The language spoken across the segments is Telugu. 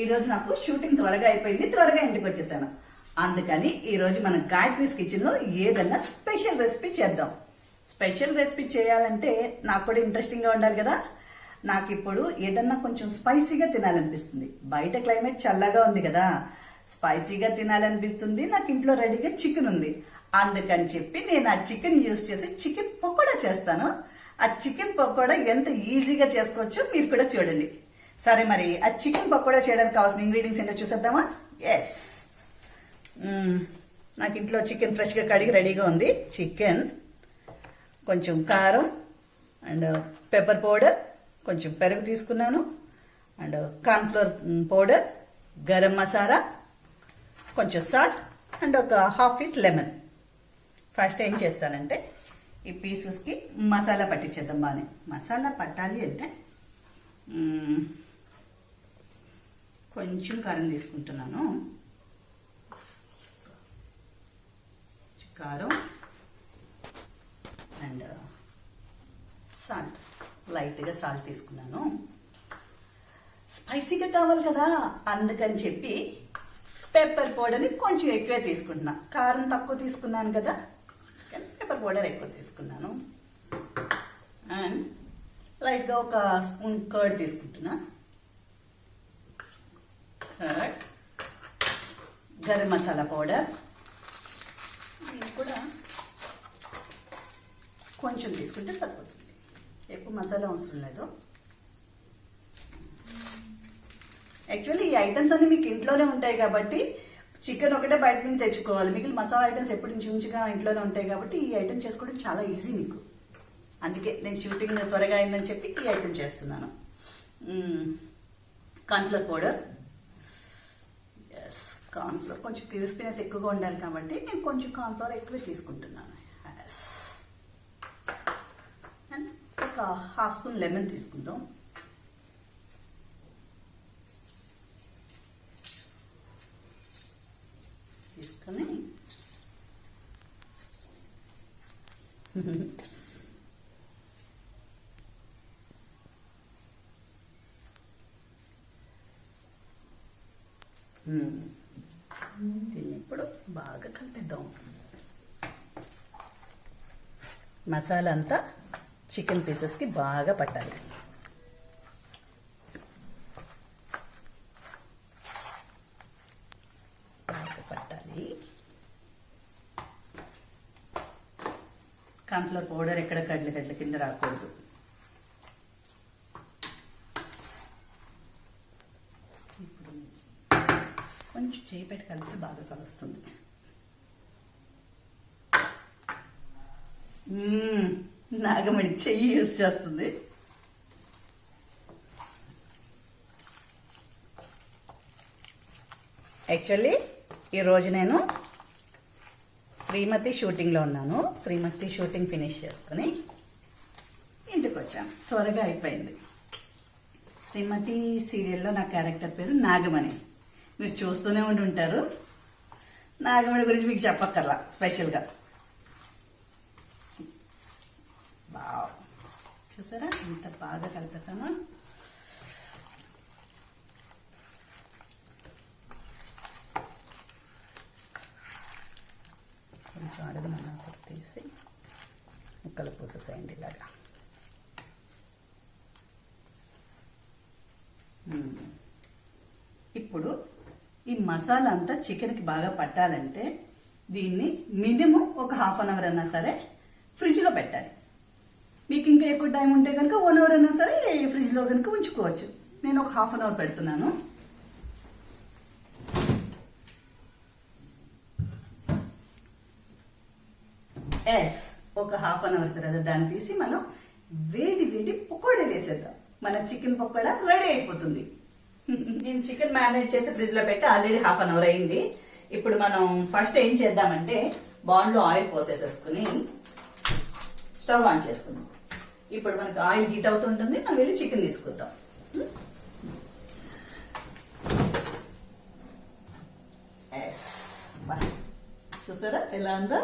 ఈరోజు నాకు షూటింగ్ త్వరగా అయిపోయింది, త్వరగా ఇంటికి వచ్చేసాను. అందుకని ఈరోజు మన గాయత్రీస్ కిచెన్లో ఏదన్నా స్పెషల్ రెసిపీ చేద్దాం. స్పెషల్ రెసిపీ చేయాలంటే నాకు కూడా ఇంట్రెస్టింగ్గా ఉండాలి కదా. నాకు ఇప్పుడు ఏదన్నా కొంచెం స్పైసీగా తినాలనిపిస్తుంది. బయట క్లైమేట్ చల్లగా ఉంది కదా, స్పైసీగా తినాలనిపిస్తుంది. నాకు ఇంట్లో రెడీగా చికెన్ ఉంది. అందుకని చెప్పి నేను ఆ చికెన్ యూజ్ చేసి చికెన్ పకోడా చేస్తాను. ఆ చికెన్ పకోడా ఎంత ఈజీగా చేసుకోవచ్చో మీరు కూడా చూడండి. సరే, మరి ఆ చికెన్ పకోడా చేయడానికి కావాల్సిన ఇంగ్రీడియంట్స్ ఏంటో చూసేద్దామా? ఎస్, నాకు ఇంట్లో చికెన్ ఫ్రెష్గా కడిగి రెడీగా ఉంది. చికెన్, కొంచెం కారం అండ్ పెప్పర్ పౌడర్, కొంచెం పెరుగు తీసుకున్నాను, and cornflour powder, garam masala, కొంచెం సాల్ట్ అండ్ ఒక హాఫ్ పీస్ లెమన్. ఫస్ట్ ఏం చేస్తానంటే ఈ పీసెస్కి మసాలా పట్టించేద్దాం. బాగానే మసాలా పట్టాలి అంటే కొంచెం కారం తీసుకుంటున్నాను. కారం అండ్ సాల్ట్, లైట్గా సాల్ట్ తీసుకున్నాను. స్పైసీగా కావాలి కదా, అందుకని చెప్పి పెప్పర్ పౌడర్ని కొంచెం ఎక్కువే తీసుకుంటున్నా. కారం తక్కువ తీసుకున్నాను కదా, కానీ పెప్పర్ పౌడర్ ఎక్కువ తీసుకున్నాను. అండ్ లైట్గా ఒక స్పూన్ కర్డ్ తీసుకుంటున్నా. కర్డ్, గరం మసాలా పౌడర్ ఇది కూడా కొంచెం తీసుకుంటే సరిపోతుంది, ఎక్కువ మసాలా అవసరం లేదు. యాక్చువల్లీ ఈ ఐటమ్స్ అన్ని మీకు ఇంట్లోనే ఉంటాయి కాబట్టి చికెన్ ఒకటే బయట నుంచి తెచ్చుకోవాలి. మిగిలిన మసాలా ఐటమ్స్ ఎప్పుడు ఇంచుగా ఇంట్లోనే ఉంటాయి కాబట్టి ఈ ఐటమ్ చేసుకోవడం చాలా ఈజీ మీకు. అందుకే నేను షూటింగ్ త్వరగా అయిందని చెప్పి ఈ ఐటమ్ చేస్తున్నాను. కార్న్ఫ్లోర్ పౌడర్, ఎస్ కార్న్ఫ్లోర్ కొంచెం క్రిస్పీనెస్ ఎక్కువగా ఉండాలి కాబట్టి నేను కొంచెం కార్న్ఫ్లోర్ ఎక్కువే తీసుకుంటున్నాను. ఎస్, అండ్ ఒక హాఫ్ స్పూన్ లెమన్ తీసుకుందాం. తీసుకొని దీన్ని ఇప్పుడు బాగా కలిపిద్దాం. మసాలా అంతా చికెన్ పీసెస్కి బాగా పట్టాలి. కార్న్ఫ్లోర్ పౌడర్ ఎక్కడ కడ్ల కింద రాకూడదు. ఇప్పుడు కొంచెం చేయి పెట్టి కలిపితే బాగా కలుస్తుంది. నాగమణి చెయ్యి యూజ్ చేస్తుంది. యాక్చువల్లీ ఈరోజు నేను శ్రీమతి షూటింగ్లో ఉన్నాను. శ్రీమతి షూటింగ్ ఫినిష్ చేసుకుని ఇంటికి వచ్చాను, త్వరగా అయిపోయింది. శ్రీమతి సీరియల్లో నా క్యారెక్టర్ పేరు నాగమణి. మీరు చూస్తూనే ఉంటారు. నాగమణి గురించి మీకు చెప్పక్కర్లా స్పెషల్గా. బావ్, చూసారా ఇంత బాగా కలిపేసాను. కొంచెం అడగమన్నా తీసి ముక్కలు పూసేసేయండి ఇలాగా. ఇప్పుడు ఈ మసాలా అంతా చికెన్కి బాగా పట్టాలంటే దీన్ని మినిమం ఒక హాఫ్ అన్ అవర్ అన్నా సరే ఫ్రిడ్జ్లో పెట్టాలి. మీకు ఇంకా ఎక్కువ టైం ఉంటే కనుక 1 అవర్ అన్నా సరే ఫ్రిడ్జ్లో కనుక ఉంచుకోవచ్చు. నేను ఒక హాఫ్ అన్ అవర్ పెడుతున్నాను. ఎస్, ఒక హాఫ్ అన్ అవర్ తర్వాత దాన్ని తీసి మనం వేడి వేడి పకోడీలు వేసేద్దాం. మన చికెన్ పకోడా రెడీ అయిపోతుంది. నేను చికెన్ మ్యారినేట్ చేసి ఫ్రిడ్జ్ లో పెట్టి ఆల్రెడీ హాఫ్ అన్ అవర్ అయింది. ఇప్పుడు మనం ఫస్ట్ ఏం చేద్దామంటే బాండ్లో ఆయిల్ పోసేసేసుకుని స్టవ్ ఆన్ చేసుకుందాం. ఇప్పుడు మనకి ఆయిల్ హీట్ అవుతుంటుంది, మనం వెళ్ళి చికెన్ తీసుకుందాం. ఎస్, చూసారా ఎలా ఉందా?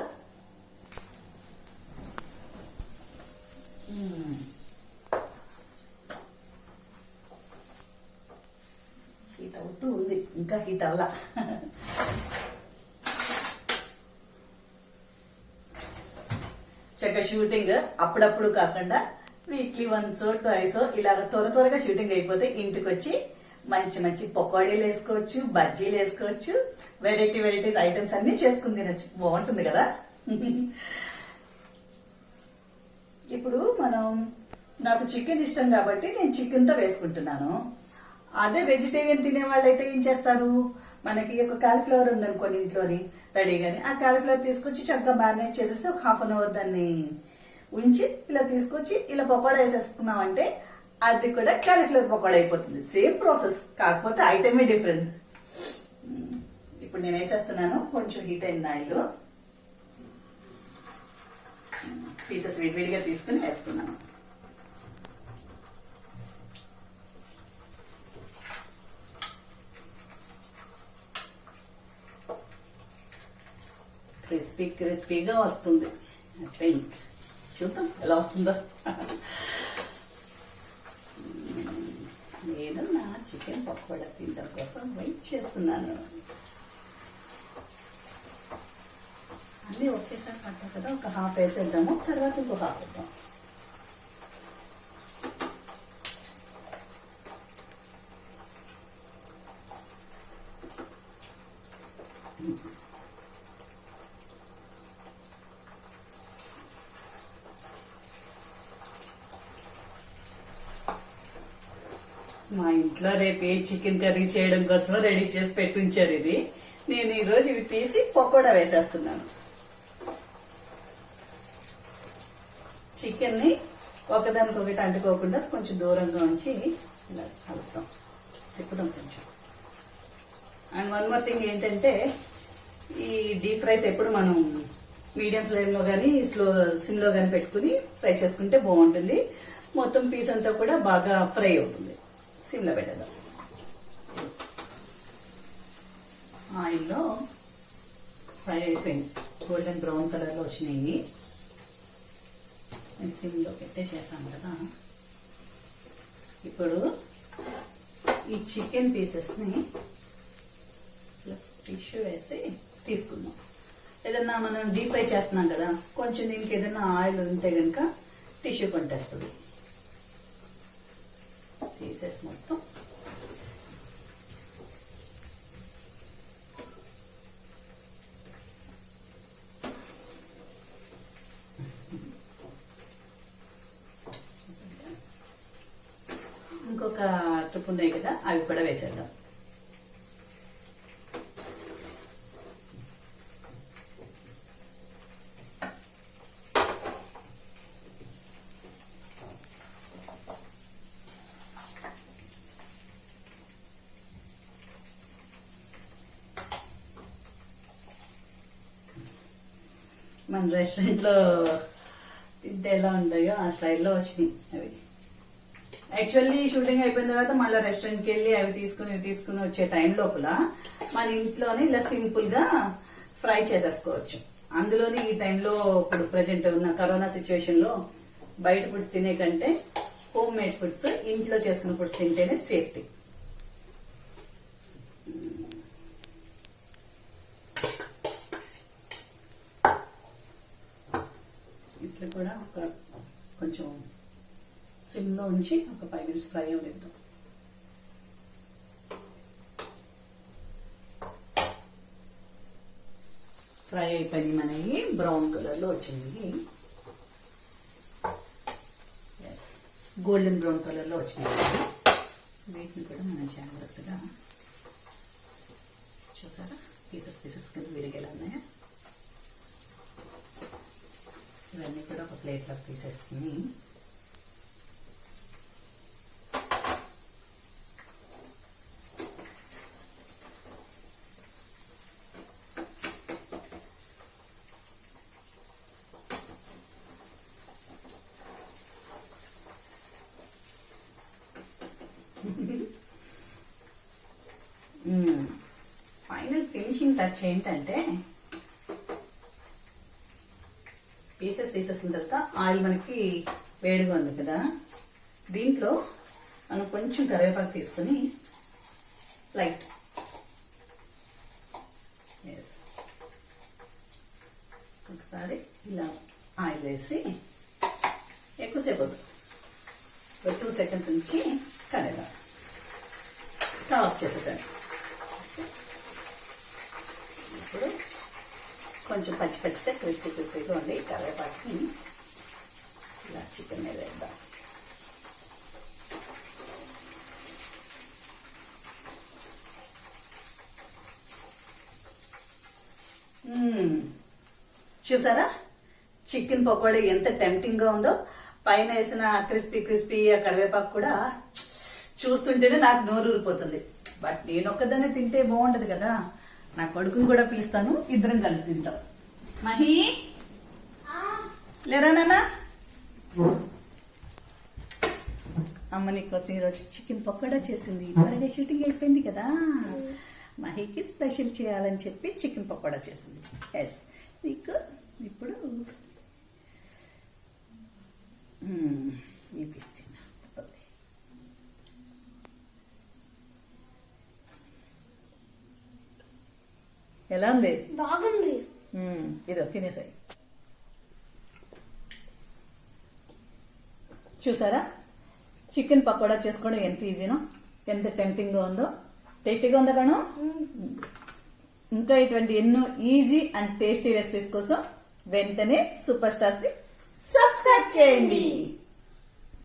ఈ హీట్ అవుతూ ఉంది, ఇంకా హీట్ అవ్వాల. చక్కగా షూటింగ్ అప్పుడప్పుడు కాకుండా వీక్లీ వన్స్ ట్వైస్ ఇలాగ త్వరగా షూటింగ్ అయిపోతే ఇంటికి వచ్చి మంచి మంచి పకోడీలు వేసుకోవచ్చు, బజ్జీలు వేసుకోవచ్చు, వెరైటీస్ ఐటమ్స్ అన్ని చేసుకుని తినచ్చు. బాగుంటుంది కదా. ఇప్పుడు నాకు చికెన్ ఇష్టం కాబట్టి నేను చికెన్తో వేసుకుంటున్నాను. అదే వెజిటేరియన్ తినే వాళ్ళైతే ఏం చేస్తారు, మనకి ఒక కాలీఫ్లవర్ ఉందనుకోండి ఇంట్లోని రెడీగాని, ఆ కాలీఫ్లవర్ తీసుకొచ్చి చక్కగా మ్యారినేట్ చేసేసి ఒక ½ అన్ అవర్ దాన్ని ఉంచి ఇలా తీసుకొచ్చి ఇలా పకోడా వేసేసుకున్నామంటే అది కూడా కాలీఫ్లవర్ పకోడా అయిపోతుంది. సేమ్ ప్రాసెస్, కాకపోతే ఐటమే డిఫరెన్స్. ఇప్పుడు నేను వేసేస్తున్నాను. కొంచెం హీట్ అయిన ఆయిల్ పీసెస్ విడివిడిగా తీసుకుని వేస్తున్నాను. క్రిస్పీగా వస్తుంది. చూద్దాం ఎలా వస్తుందో. నేను నా చికెన్ పకోడా తినడం కోసం వెయిట్ చేస్తున్నాను. అన్నీ ఒకేసారి పట్టాం కదా, ఒక ½ వేసేద్దాము, తర్వాత ఇంకో ½ వేద్దాం. మా ఇంట్లో రేపు చికెన్ కర్రీ చేయడం కోసం రెడీ చేసి పెట్టుంచారు. ఇది నేను ఈరోజు ఇవి తీసి పకోడా వేసేస్తున్నాను. చికెన్ని ఒకదానికొకటి అంటుకోకుండా కొంచెం దూరంగా ఉంచి ఇలా కలుపుతాం, తిప్పుతాం కొంచెం. అండ్ వన్ మోర్ థింగ్ ఏంటంటే, ఈ డీప్ ఫ్రైస్ ఎప్పుడు మనం మీడియం ఫ్లేమ్లో కానీ సిమ్లో కానీ పెట్టుకుని ఫ్రై చేసుకుంటే బాగుంటుంది. మొత్తం పీస్ అంతా కూడా బాగా ఫ్రై అవుతుంది. సిమ్లో పెట్టేద్దాం. ఆయిల్లో ఫ్రై అయిపోయింది, గోల్డెన్ బ్రౌన్ కలర్లో వచ్చినాయి. సిమ్లో పెట్టేసేసాను కదా. ఇప్పుడు ఈ చికెన్ పీసెస్ని టిష్యూ వేసి తీసుకుందాం. ఏదన్నా మనం డీప్ ఫ్రై చేస్తున్నాం కదా, కొంచెం దీనికి ఏదైనా ఆయిల్ ఉంటే కనుక టిష్యూ కొంటేస్తుంది. తీసేసి మొత్తం ఇంకొక ట్రిప్ ఉన్నాయి కదా, అవి కూడా వేసేద్దాం. మన రెస్టారెంట్లో తింటే ఎలా ఉంటాయో ఆ స్టైల్లో వచ్చినాయి అవి. యాక్చువల్లీ షూటింగ్ అయిపోయిన తర్వాత మళ్ళీ రెస్టారెంట్కి వెళ్ళి అవి తీసుకుని వచ్చే టైం లోపల మన ఇంట్లోనే ఇలా సింపుల్గా ఫ్రై చేసేసుకోవచ్చు. అందులోని ఈ టైంలో ఇప్పుడు ప్రజెంట్ ఉన్న కరోనా సిచ్యువేషన్లో బయట ఫుడ్స్ తినే కంటే హోమ్ మేడ్ ఫుడ్స్, ఇంట్లో చేసుకున్న ఫుడ్స్ తింటేనే సేఫ్టీ. ఇట్లా కూడా కొంచెం సిమ్లో ఉంచి ఒక 5 minutes ఫ్రై అవ్వనిద్దాం. ఫ్రై అయిపోయి మనకి బ్రౌన్ కలర్లో వచ్చింది. ఎస్, గోల్డెన్ బ్రౌన్ కలర్లో వచ్చినాయి. వీటిని కూడా మనం జాగ్రత్తగా చూసారా, పీసెస్ కింద విడిగేలా ఉన్నాయా. ఇవన్నీ కూడా ఒక ప్లేట్లో తీసేసుకుని ఫైనల్ ఫినిషింగ్ టచ్ ఏంటంటే, పీసెస్ తీసేసిన తర్వాత ఆయిల్ మనకి వేడిగా ఉంది కదా, దీంట్లో మనం కొంచెం కరివేపాకు తీసుకుని లైట్. ఎస్, ఒకసారి ఇలా ఆయిల్ వేసి ఎక్కువసేపు 2 seconds నుంచి కడగా స్టవ్ ఆఫ్ చేసేసాను. ఇప్పుడు కొంచెం పచ్చిగా క్రిస్పీగా ఉండి కరివేపాకుని ఇలా చికెన్ మీద వేద్దాం. చూసారా చికెన్ పకోడీ ఎంత టెంప్టింగ్ గా ఉందో. పైన వేసిన క్రిస్పీ కరివేపాకు కూడా చూస్తుంటేనే నాకు నోరు ఊరిపోతుంది. బట్ నేను ఒక్కదాన్ని తింటే బాగుంటది కదా, నా కొడుకుని కూడా పిలుస్తాను, ఇద్దరం కలిపి తింటాం. మహి లేరా నాన్న? అమ్మ నీకోసం ఈరోజు చికెన్ పకోడా చేసింది. త్వరగా షూటింగ్ అయిపోయింది కదా, మహికి స్పెషల్ చేయాలని చెప్పి చికెన్ పకోడా చేసింది. ఎస్, నీకు ఇప్పుడు చూపిస్తున్నా. ఎలా ఉంది? బాగుంది. ఇదో తినేసాయి. చూసారా చికెన్ పకోడా చేసుకోవడం ఎంత ఈజీనో, ఎంత టెంప్టింగ్గా ఉందో. టేస్టీగా ఉందా కాను? ఇంకా ఇటువంటి ఎన్నో ఈజీ అండ్ టేస్టీ రెసిపీస్ కోసం వెంటనే సూపర్ స్టార్స్ ని సబ్స్క్రైబ్ చేయండి.